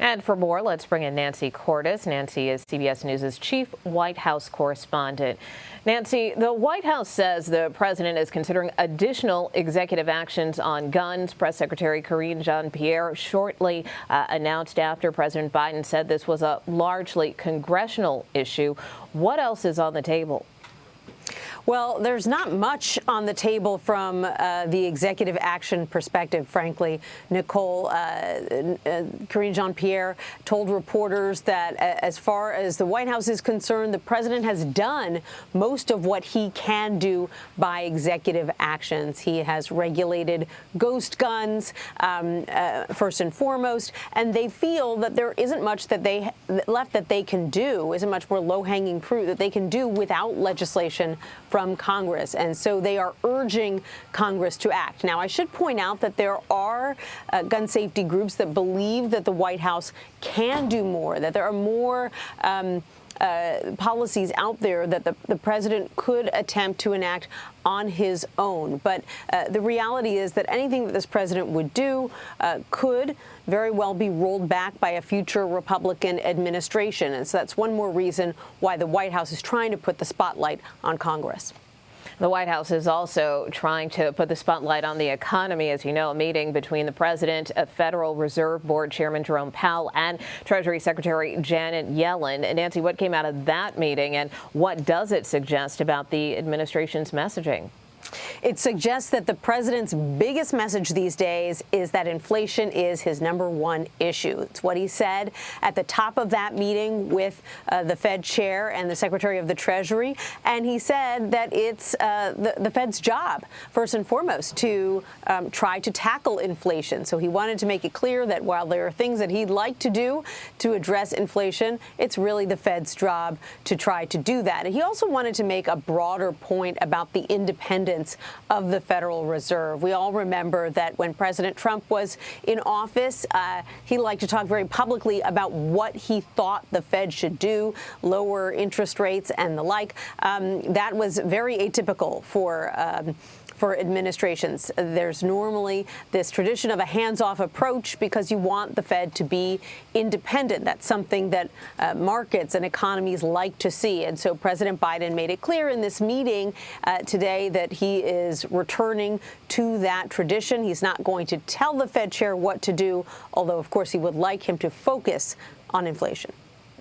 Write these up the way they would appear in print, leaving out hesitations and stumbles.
And for more, let's bring in Nancy Cordes. Nancy is CBS News' chief White House correspondent. Nancy, the White House says the president is considering additional executive actions on guns. Press Secretary Karine Jean-Pierre shortly announced after President Biden said this was a largely congressional issue. What else is on the table? Well, there's not much on the table from the executive action perspective, frankly. Nicole, Karine Jean-Pierre told reporters that as far as the White House is concerned, the president has done most of what he can do by executive actions. He has regulated ghost guns, first and foremost, and they feel that there isn't much that they can do, isn't much more low-hanging fruit that they can do without legislation from Congress, and so they are urging Congress to act. Now, I should point out that there are gun safety groups that believe that the White House can do more, that there are more policies out there that the president could attempt to enact on his own. But the reality is that anything that this president would do could very well be rolled back by a future Republican administration. And so that's one more reason why the White House is trying to put the spotlight on Congress. The White House is also trying to put the spotlight on the economy. As you know, a meeting between the president, Federal Reserve Board Chairman Jerome Powell, and Treasury Secretary Janet Yellen. Nancy, what came out of that meeting, and what does it suggest about the administration's messaging? It suggests that the president's biggest message these days is that inflation is his #1 issue. It's what he said at the top of that meeting with the Fed chair and the Secretary of the Treasury. And he said that it's the Fed's job, first and foremost, to try to tackle inflation. So he wanted to make it clear that while there are things that he'd like to do to address inflation, it's really the Fed's job to try to do that. And he also wanted to make a broader point about the independence of the Federal Reserve. We all remember that when President Trump was in office, he liked to talk very publicly about what he thought the Fed should do, lower interest rates and the like. That was very atypical for administrations. There's normally this tradition of a hands-off approach because you want the Fed to be independent. That's something that markets and economies like to see. And so President Biden made it clear in this meeting today that he is returning to that tradition. He's not going to tell the Fed chair what to do, although, of course, he would like him to focus on inflation.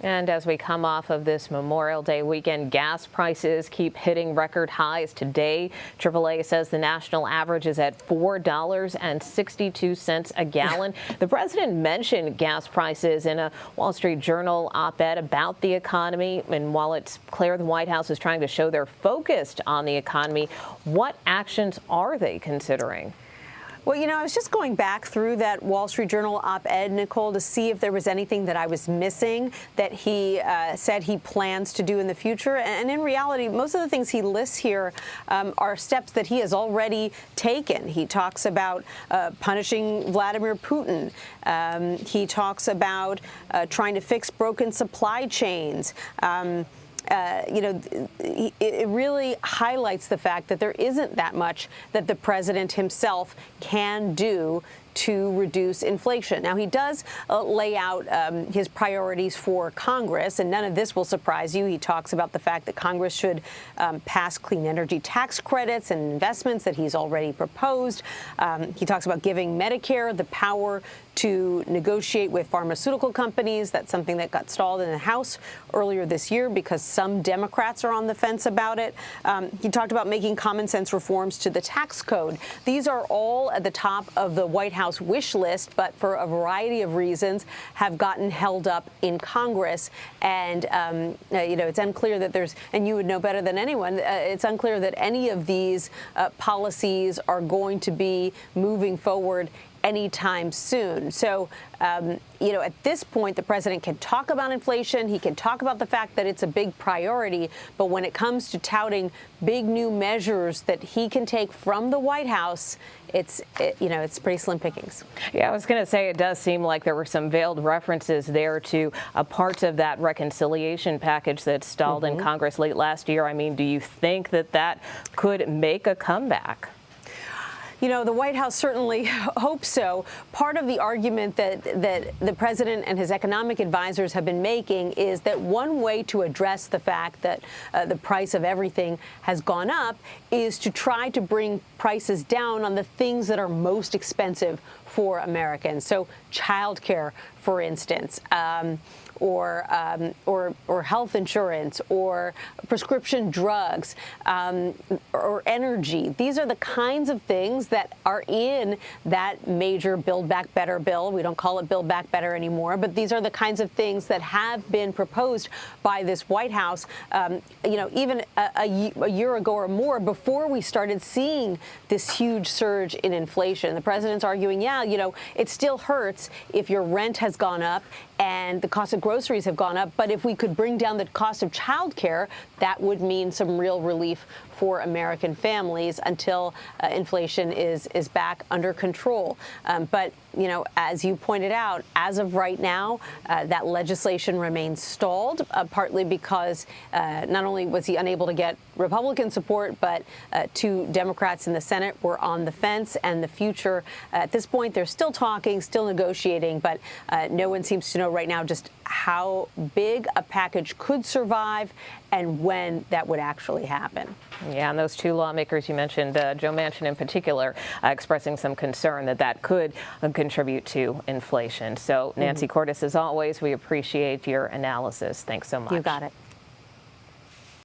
And as we come off of this Memorial Day weekend, gas prices keep hitting record highs today. AAA says the national average is at $4.62 a gallon. The president mentioned gas prices in a Wall Street Journal op-ed about the economy. And while it's clear the White House is trying to show they're focused on the economy, what actions are they considering? Well, you know, I was just going back through that Wall Street Journal op-ed, Nicole, to see if there was anything that I was missing that he said he plans to do in the future. And in reality, most of the things he lists here are steps that he has already taken. He talks about punishing Vladimir Putin. He talks about trying to fix broken supply chains. It really highlights the fact that there isn't that much that the president himself can do to reduce inflation. Now, he does lay out his priorities for Congress, and none of this will surprise you. He talks about the fact that Congress should pass clean energy tax credits and investments that he's already proposed. He talks about giving Medicare the power to negotiate with pharmaceutical companies. That's something that got stalled in the House earlier this year because some Democrats are on the fence about it. He talked about making common sense reforms to the tax code. These are all at the top of the White House wish list, but for a variety of reasons have gotten held up in Congress. And, it's unclear that there's, and you would know better than anyone, it's unclear that any of these policies are going to be moving forward anytime soon. So, at this point, the president can talk about inflation. He can talk about the fact that it's a big priority. But when it comes to touting big new measures that he can take from the White House, it's pretty slim pickings. Yeah, I was going to say it does seem like there were some veiled references there to parts of that reconciliation package that stalled in Congress late last year. I mean, do you think that could make a comeback? You know, the White House certainly hopes so. Part of the argument that the president and his economic advisors have been making is that one way to address the fact that the price of everything has gone up is to try to bring prices down on the things that are most expensive for Americans. So childcare, for instance, or health insurance, or prescription drugs, or energy. These are the kinds of things that are in that major Build Back Better bill. We don't call it Build Back Better anymore, but these are the kinds of things that have been proposed by this White House, you know, even a year ago or more, before we started seeing this huge surge in inflation. The president's arguing, yeah, you know, it still hurts if your rent has gone up and the cost of groceries have gone up, but if we could bring down the cost of childcare, that would mean some real relief for American families until inflation is back under control. But, you know, as you pointed out, as of right now, that legislation remains stalled, partly because not only was he unable to get Republican support, but 2 Democrats in the Senate were on the fence, and the future, at this point, they're still talking, still negotiating, but no one seems to know right now just how big a package could survive and when that would actually happen. Yeah, and those 2 lawmakers you mentioned, Joe Manchin in particular, expressing some concern that that could contribute to inflation. So, Nancy Cordes, as always, we appreciate your analysis. Thanks so much. You got it.